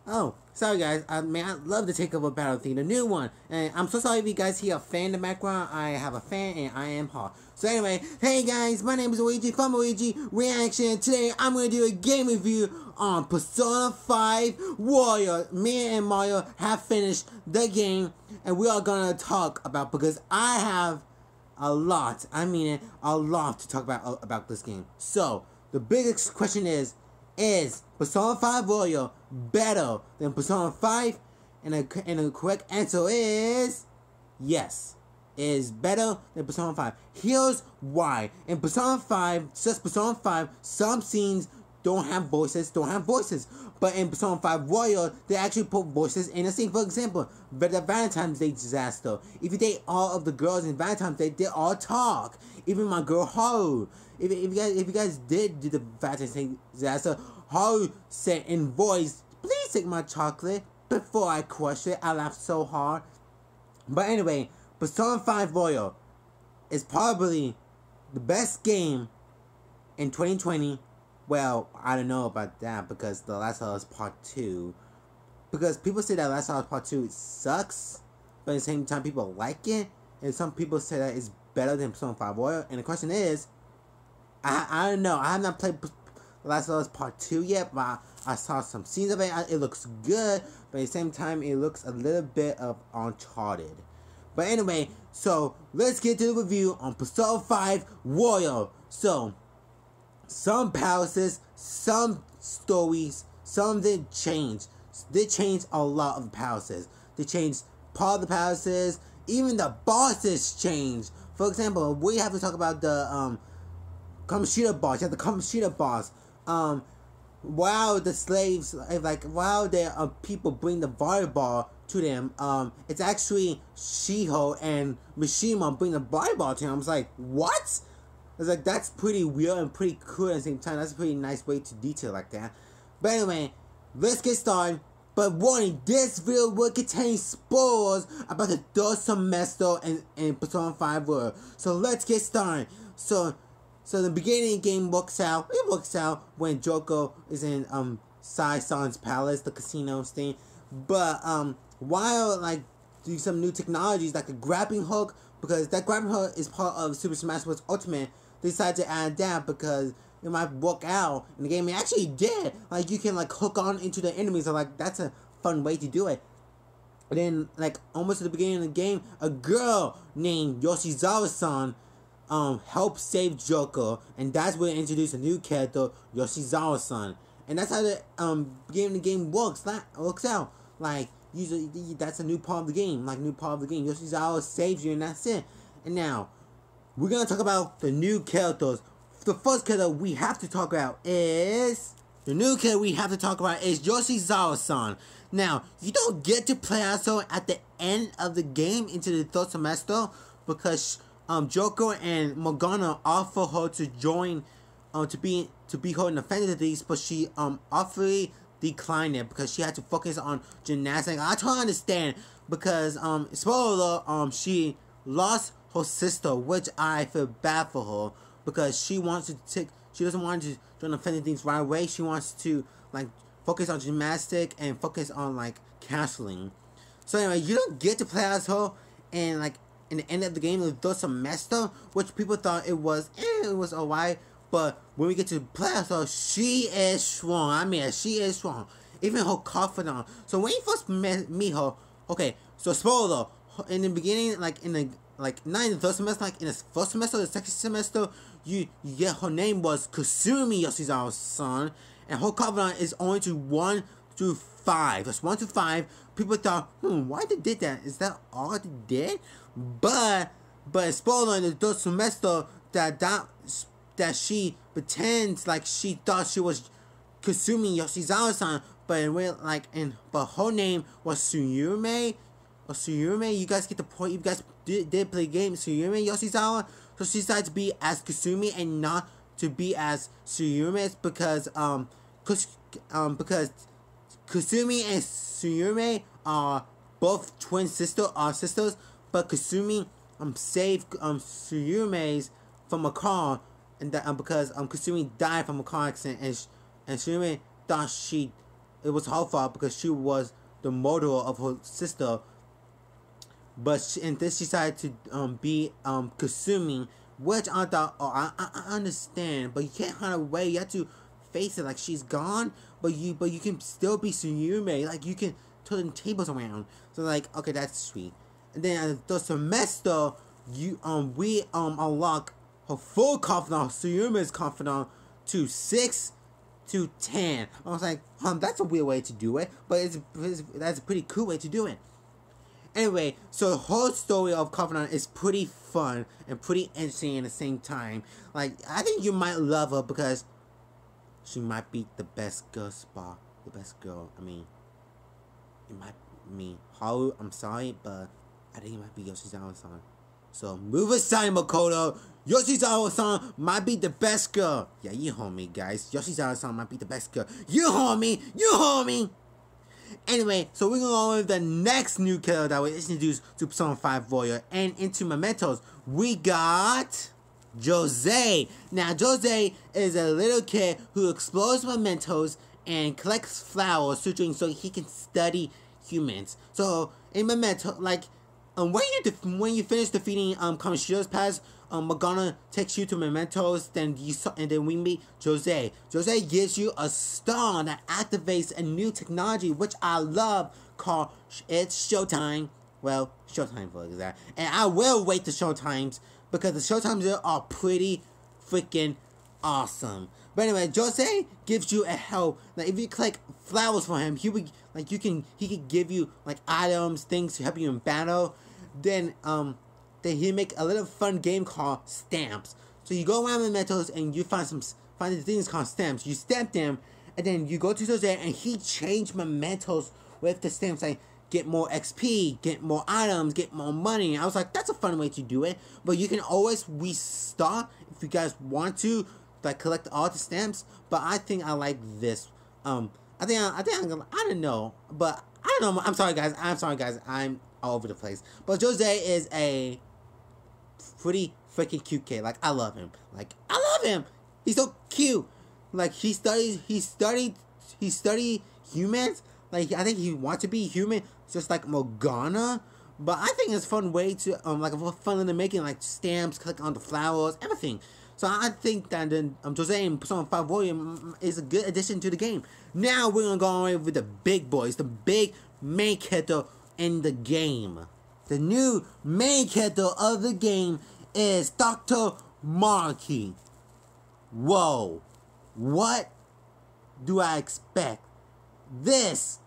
Oh, sorry guys, man, I'd love to take over Battle Theme, the new one. And I'm so sorry if you guys hear a fan in the background. I have a fan and I am Paul. So anyway, hey guys, my name is Luigi from Luigi Reaction. Today I'm going to do a game review on Persona 5 Warrior. Me and Mario have finished the game and we are going to talk about, because I have a lot, I mean it, a lot to talk about this game. So, the biggest question is Persona 5 Royal better than Persona 5? And the correct answer is yes. It is better than Persona 5. Here's why. In Persona 5, just Persona 5, some scenes don't have voices. But in Persona 5 Royal, they actually put voices in a scene. For example, the Valentine's Day disaster. If you date all of the girls in Valentine's Day, they all talk. Even my girl Haru. If you guys did do the Valentine's Day disaster, Haru said in voice, "Please take my chocolate," before I crushed it. I laughed so hard. But anyway, Persona 5 Royal is probably the best game in 2020. Well, I don't know about that, because The Last of Us Part 2. Because people say that Last of Us Part 2 sucks, but at the same time people like it. And some people say that it's better than Persona 5 Royal. And the question is, I don't know. I have not played The Last of Us Part 2 yet, but I saw some scenes of it. It looks good, but at the same time it looks a little bit of Uncharted. But anyway, so let's get to the review on Persona 5 Royal. So, some palaces, some stories, some did change. They changed a lot of palaces. They changed part of the palaces. Even the bosses changed. For example, we have to talk about the Kamoshida boss. You have the Kamoshida boss. While the slaves, like while there are people bring the volleyball to them, it's actually Shiho and Mishima bring the volleyball to him. I was like, what? I was like, that's pretty weird and pretty cool at the same time. That's a pretty nice way to detail like that. But anyway, let's get started. But warning, this video will contain spoilers about the third semester in Persona 5 World. So let's get started. So the beginning of the game works out. It works out when Joko is in Sai-san's palace, the casino thing. But while like do some new technologies like a grappling hook, because that grappling hook is part of Super Smash Bros. Ultimate, they decided to add that because it might work out in the game. It actually did. Like, you can like hook on into the enemies, so like that's a fun way to do it. And then like almost at the beginning of the game, a girl named Yoshizawa-san helped save Joko, and that's where they introduced a new character, Yoshizawa-san. And that's how the beginning of the game works out. Like, usually that's a new part of the game. Yoshizawa saves you and that's it. And now we're gonna talk about the new characters. The first character we have to talk about is Yoshizawa-san. Now, you don't get to play as her at the end of the game into the third semester, because Joko and Morgana offer her to join to be her in the fantasies, but she awfully declined it because she had to focus on gymnastics. I totally understand, because spoiler alert, she lost her sister, which I feel bad for her, because she doesn't want to join the fantasies right away. She wants to like focus on gymnastics and focus on like counseling. So anyway, you don't get to play as her, and like in the end of the game, the third semester, which people thought it was alright. But when we get to play as her, she is strong. I mean, she is strong. Even her confidant. So when you first meet her, okay, so spoiler, in the beginning, like in the not in the third semester, like in the first semester, the second semester, you get her name was Kasumi Yoshizawa-san, and her confidant is only to 1 through 5. That's 1 to 5. People thought, why they did that? Is that all they did? But spoiler, in the third semester, that she pretends like she thought she was Kasumi Yoshizawa-san, but but her name was Tsurumi. Or Tsurumi, you guys get the point. You guys did play game Tsurumi Yoshizawa, so she decided to be as Kasumi and not to be as Tsurumi, because Kasumi and Tsurumi are both twin sisters, but Kasumi saved Tsurumi's from a car, and that because Kasumi died from a car accident, and Tsurumi thought she it was her fault because she was the murderer of her sister. But and then she decided to be consuming, which I thought, oh, I understand, but you can't run away. You have to face it. Like, she's gone, but you can still be Surume. Like, you can turn tables around. So like, okay, that's sweet. And then the semester, we unlock her full confidant, Surume's confidant, to 6 to 10. I was like, that's a weird way to do it, but that's a pretty cool way to do it. Anyway, so the whole story of Confidant is pretty fun and pretty interesting at the same time. Like, I think you might love her because she might be the best girl spa. The best girl. I mean, it might be Haru. I'm sorry, but I think it might be Yoshizawa-san. So move aside, Makoto. Yoshizawa-san might be the best girl. Yeah, you heard me, guys. Yoshizawa-san might be the best girl. You heard me. You heard me. Anyway, so we're going to go with the next new character that was introduced to Persona 5 Warrior and into Mementos. We got Jose. Now, Jose is a little kid who explores Mementos and collects flowers so he can study humans. So, in Memento, like, when you finish defeating Kamoshiro's past, Morgana takes you to Mementos, and then we meet Jose. Jose gives you a star that activates a new technology, which I love, called It's Showtime. Well, Showtime for exact. And I will wait the Showtimes, because the Showtimes are pretty freaking awesome. But anyway, Jose gives you a help. Like, if you collect flowers for him, he could give you like items, things to help you in battle. Then he make a little fun game called Stamps. So you go around Mementos and you find the things called Stamps. You stamp them, and then you go to Jose and he changed Mementos with the stamps. Like, get more XP, get more items, get more money. I was like, that's a fun way to do it. But you can always restart if you guys want to, like, collect all the stamps. But I think I like this. I don't know, but I don't know. I'm sorry, guys. I'm all over the place. But Jose is a pretty freaking cute kid. Like, I love him. He's so cute. Like, he studied humans. Like, I think he wants to be human, just like Morgana. But I think it's a fun way to like a fun in the making, like stamps, click on the flowers, everything. So I think that Jose in Persona 5 Warrior is a good addition to the game. Now we're gonna go on with the big boys, the big main character in the game. The new main character of the game is Dr. Marky. Whoa. What do I expect? This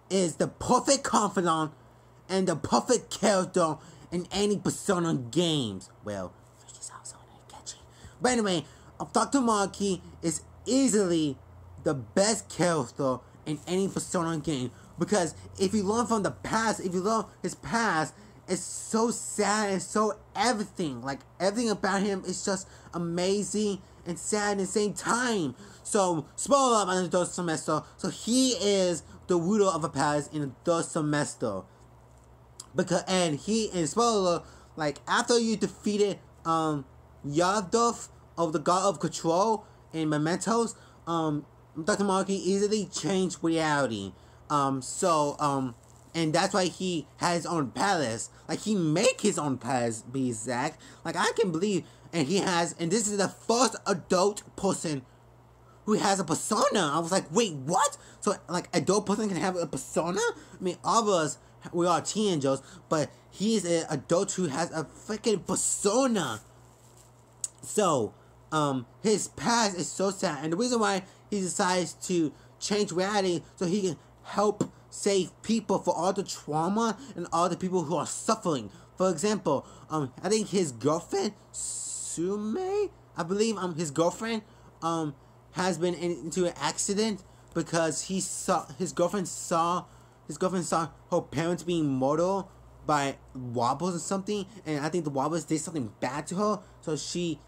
is the perfect confidant and the perfect character in any Persona games. Well, but anyway, Dr. Marky is easily the best character in any Persona game. Because if you learn from the past, if you learn his past, it's so sad and so everything. Like, everything about him is just amazing and sad at the same time. So, spoiler up on the third semester. So, he is the ruler of a past in the third semester. And spoiler, like, after you defeated, Yavdov of the God of Control in Mementos, Dr. Marky easily changed reality. And that's why he has his own palace. Like, he make his own palace, be exact. Like, I can believe, and this is the first adult person who has a persona. I was like, wait, what? So, like, adult person can have a persona? I mean, all of us, we are teenagers, but he is an adult who has a freaking persona. So, his past is so sad, and the reason why he decides to change reality so he can help save people for all the trauma and all the people who are suffering. For example, I think his girlfriend, Sume, I believe, his girlfriend, has been into an accident because his girlfriend saw her parents being murdered by Wobbles or something, and I think the Wobbles did something bad to her, so she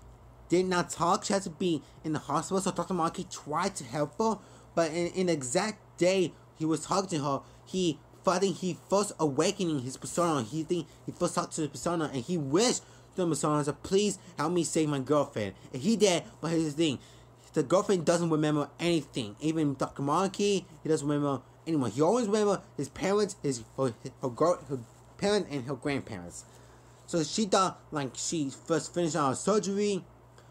did not talk. She had to be in the hospital, so Dr. Marky tried to help her, but in the exact day he was talking to her, he first awakening his persona. He first talked to the persona, and he wished the persona said, please help me save my girlfriend. And he did, but here's the thing. the girlfriend doesn't remember anything. Even Dr. Monkey, he doesn't remember anyone. He always remember his parents, her parents, and her grandparents. So she thought like she first finished her surgery,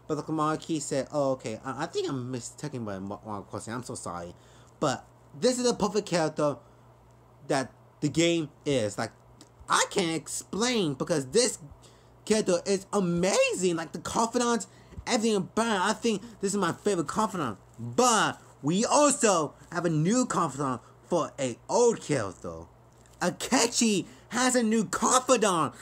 but Dr. Monkey said, "Oh, okay. I think I'm mistaken by one question. I'm so sorry." But this is a perfect character that the game is. Like, I can't explain because this character is amazing. Like, the confidant, everything about it. I think this is my favorite confidant. But we also have a new confidant for an old character. Akechi has a new confidant.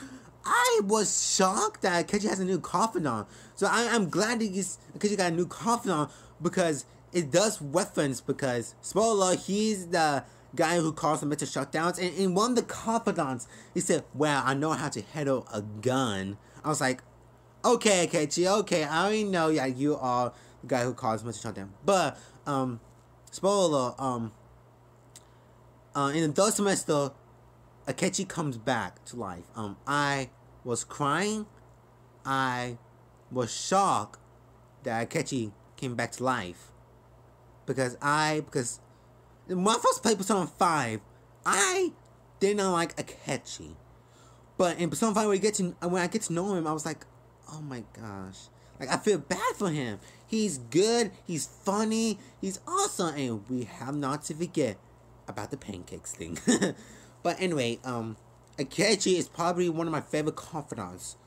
I was shocked that Akechi has a new confidant. So I'm glad that Akechi got a new confidant because it does reference, because spoiler, he's the guy who caused the mental shutdowns, and in one of the confidants, he said, "Well, I know how to handle a gun." I was like, "Okay, Akechi, okay, I already know you are the guy who caused mental shutdown." But spoiler, in the third semester, Akechi comes back to life. I was crying. I was shocked that Akechi came back to life. Because when I first played Persona 5, I did not like Akechi. But in Persona 5, when I get to know him, I was like, oh my gosh. Like, I feel bad for him. He's good, he's funny, he's awesome, and we have not to forget about the pancakes thing. But anyway, Akechi is probably one of my favorite confidants.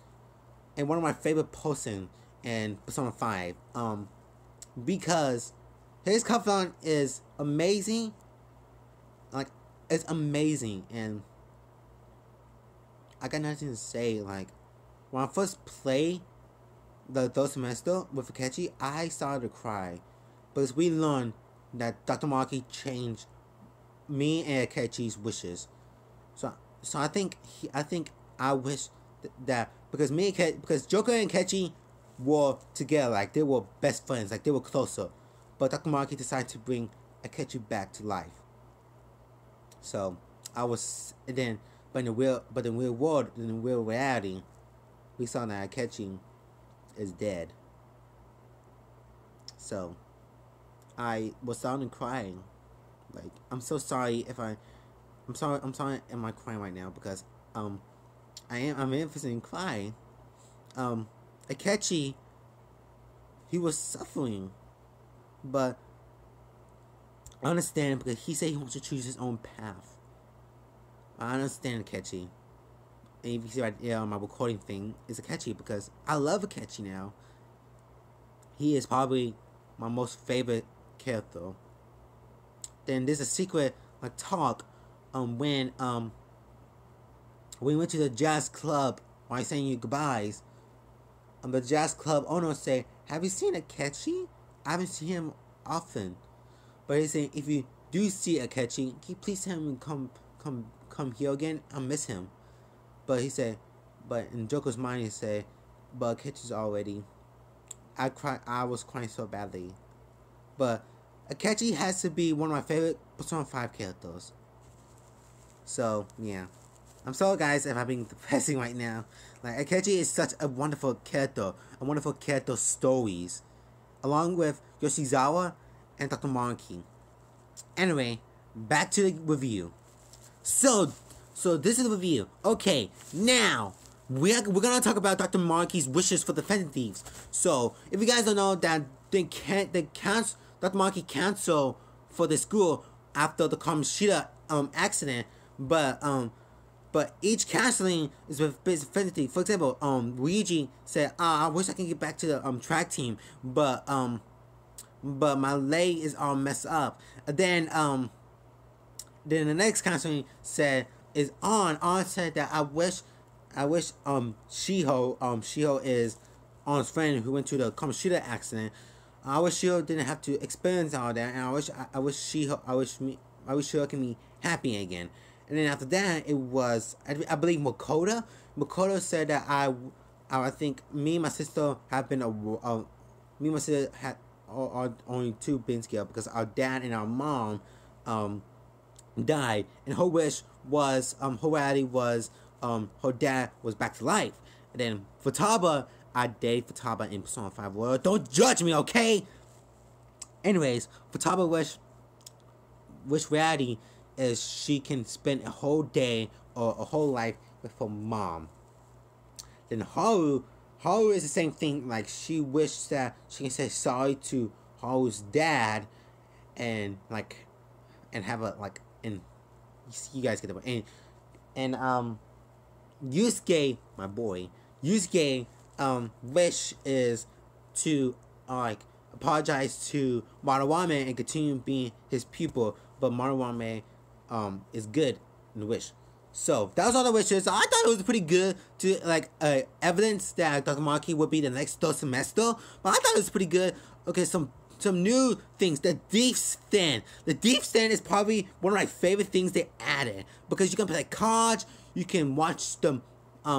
And one of my favorite person in Persona 5. Because his confidant is amazing. Like, it's amazing. And I got nothing to say. Like, when I first played the third semester with Akechi, I started to cry. Because we learned that Dr. Maki changed me and Akechi's wishes. So I think I wish that because because Joker and Akechi were together, like they were best friends, like they were closer. But Dr. Maki decided to bring Akechi back to life. So I was, and then, but in the real reality, we saw that Akechi is dead. So I was starting crying. Like, I'm so sorry if I'm sorry am I crying right now because I'm emphasizing crying. Akechi, he was suffering. But I understand because he said he wants to choose his own path. I understand Akechi. And if you see right here on my recording thing, it's Akechi because I love Akechi now. He is probably my most favorite character. Then there's a secret talk when we went to the jazz club while saying your goodbyes. The jazz club owner said, "Have you seen Akechi? I haven't seen him often." But he's saying, if you do see Akechi, can you please tell him to come here again? I miss him. But he said, but in Joker's mind he said, but Akechi's already. I was crying so badly. But Akechi has to be one of my favorite Persona 5 characters. So yeah. I'm sorry guys if I'm being depressing right now. Like, Akechi is such a wonderful character stories, along with Yoshizawa and Dr. Monkey. Anyway, back to the review. So this is the review. Okay, now we're gonna talk about Dr. Monkey's wishes for the Phantom Thieves. So if you guys don't know that Dr. Monkey canceled for the school after the Kamoshida accident, but each canceling is with Phantom Thief. For example, Luigi said, I wish I can get back to the track team, but my leg is all messed up. Then the next canceling said is On said that I wish Shiho is On's friend who went to the Kamoshida accident. I wish Shiho didn't have to experience all that, and I wish Shiho can be happy again. And then after that, it was, I believe, Makoto. Makoto said that I think me and my sister have been me and my sister had are only two been together because our dad and our mom died, and her wish was her reality was her dad was back to life. And then Futaba, I dated Futaba in Persona 5 World. Don't judge me, okay? Anyways, Futaba wish reality is she can spend a whole day or a whole life with her mom. Then Haru is the same thing. Like, she wished that she can say sorry to Haru's dad, and like, and have a like, and you guys get the point. And Yusuke, my boy, Yusuke, wish is to like apologize to Maruame and continue being his pupil, but Maruame is good in the wish. So that was all the wishes. I thought it was pretty good to like evidence that Dr. Maki would be the next third semester, but I thought it was pretty good. Okay, some new things. The Deep Stand. The Deep Stand is probably one of my favorite things they added, because you can play cards, you can watch the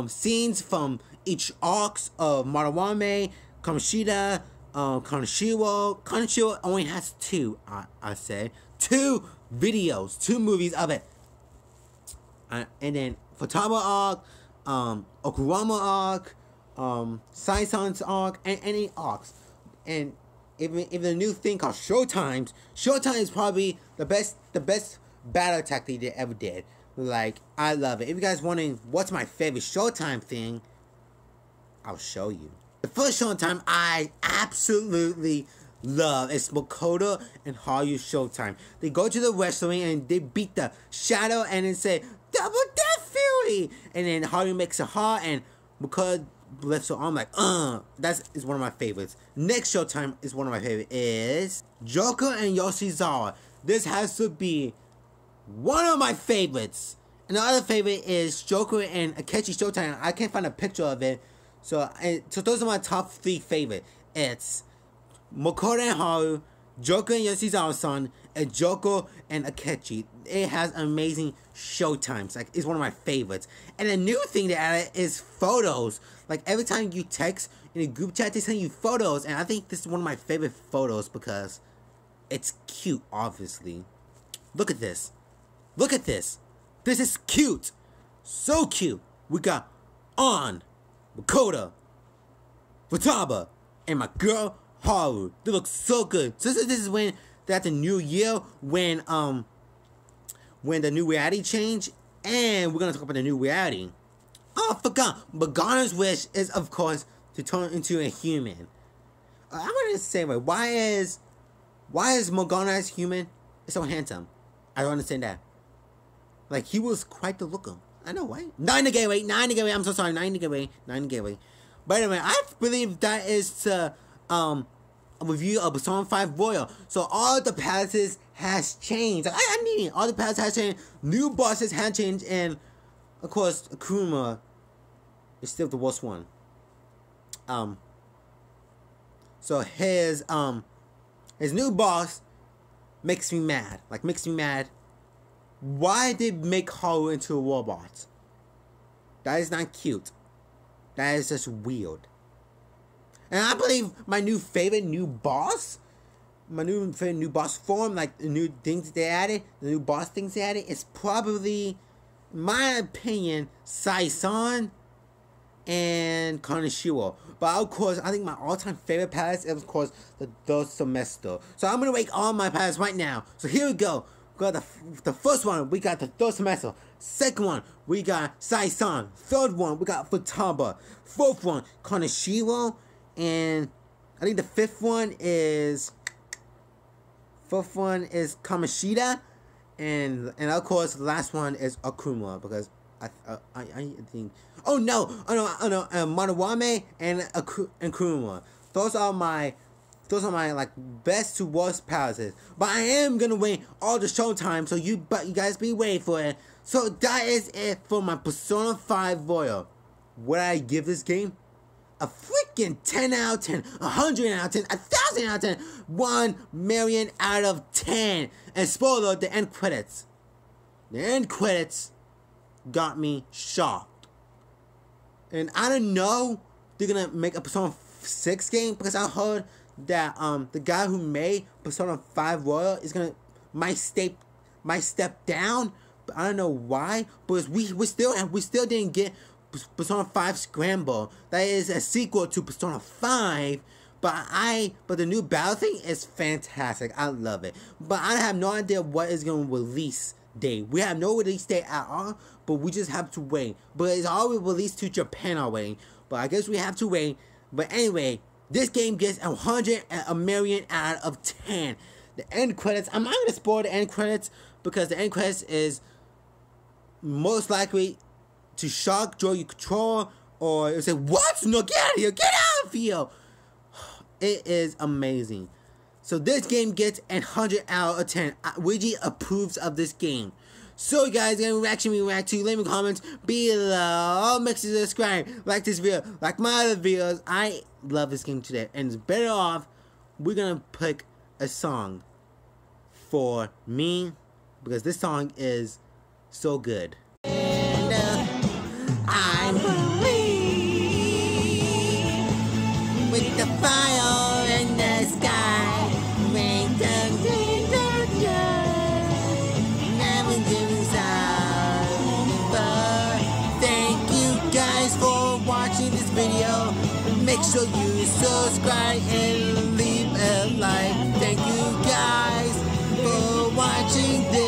scenes from each arcs of Maruame, Kamoshida, Kaneshiro. Kaneshiro only has two, I say. 2 videos, 2 movies of it. And then Futaba arc, Okurama arc, Sai-san's arc, and any arcs. And even the new thing called Showtimes. Showtime is probably the best battle tactic they ever did. Like, I love it. If you guys wondering what's my favorite Showtime thing, I'll show you. The first Showtime I absolutely love is Makoto and Haru Showtime. They go to the wrestling and they beat the Shadow and then say, "Double Death Fury!" And then Haru makes a heart and Makoto lifts her arm like, That is one of my favorites. Next Showtime is one of my favorites is Joker and Yoshizawa. This has to be one of my favorites. And the other favorite is Joker and Akechi Showtime. I can't find a picture of it. So those are my top 3 favorite. It's Makoto and Haru, Joker and Yoshizawa-san, and Joker and Akechi. It has amazing showtimes. Like, it's one of my favorites. And a new thing they added is photos. Like, every time you text in a group chat, they send you photos. And I think this is one of my favorite photos because it's cute, obviously. Look at this. Look at this. This is cute. So cute. We got On, Makoto, Futaba, and my girl Haru. They look so good. So this is when that's the new year, when the new reality change, and we're gonna talk about the new reality. Oh, I forgot. Magana's wish is, of course, to turn into a human. I'm gonna say, why is Magana as human so handsome? I don't understand that. Like, he was quite the looker. I know, right? 9 Nigeria, I'm so sorry, 9 Nigeria. But anyway, I believe that is a review of Persona 5 Royal. So all the palaces has changed. I mean, all the palaces has changed. New bosses have changed, and of course, Akuma is still the worst one. So his new boss makes me mad. Like, makes me mad. Why did make Haru into a robot? That is not cute. That is just weird. And I believe my new favorite new boss form, like the new things they added, the new boss things they added, is probably, in my opinion, Sai-san and Kaneshiro. But of course, I think my all-time favorite palace is, of course, the third semester. So I'm gonna rank all my palaces right now. So here we go. We got the first one, we got the third semester. Second one, we got Sai-san. Third one, we got Futaba. Fourth one, Kaneshiro. And I think the fifth one is Kamoshida, and of course the last one is Akuma, because I think Maruame and Akuma. Those are my like best to worst palaces. But I am gonna wait all the showtime, so you guys be waiting for it. So that is it for my Persona 5 Royal. Would I give this game a freaking 10 out of 10, 100 out of 10, 1,000 out of 10, 1 million out of 10. And spoiler, the end credits. The end credits got me shocked. And I don't know if they're gonna make a Persona 6 game, because I heard that the guy who made Persona 5 Royal is might step down, but I don't know why. Because we still didn't get Persona 5 Scramble. That is a sequel to Persona 5, But the new battle thing is fantastic. I love it. But I have no idea what is going to release date. We have no release date at all, but we just have to wait. But it's already released to Japan already. But I guess we have to wait. But anyway, this game gets 100,000,000 out of 10. The end credits, I'm not going to spoil the end credits because the end credits is most likely to shock, draw your control, or say, what? No, get out of here, get out of here. It is amazing. So this game gets 100 out of 10. Luigi approves of this game. So guys, any reaction we react to, leave me comments below. Make sure to subscribe, like this video, like my other videos. I love this game today, and it's better off. We're gonna pick a song for me because this song is so good. And I'm with the fire in the sky, rain down, never doing sound. Thank you guys for watching this video. Make sure you subscribe and leave a like. Thank you guys for watching this.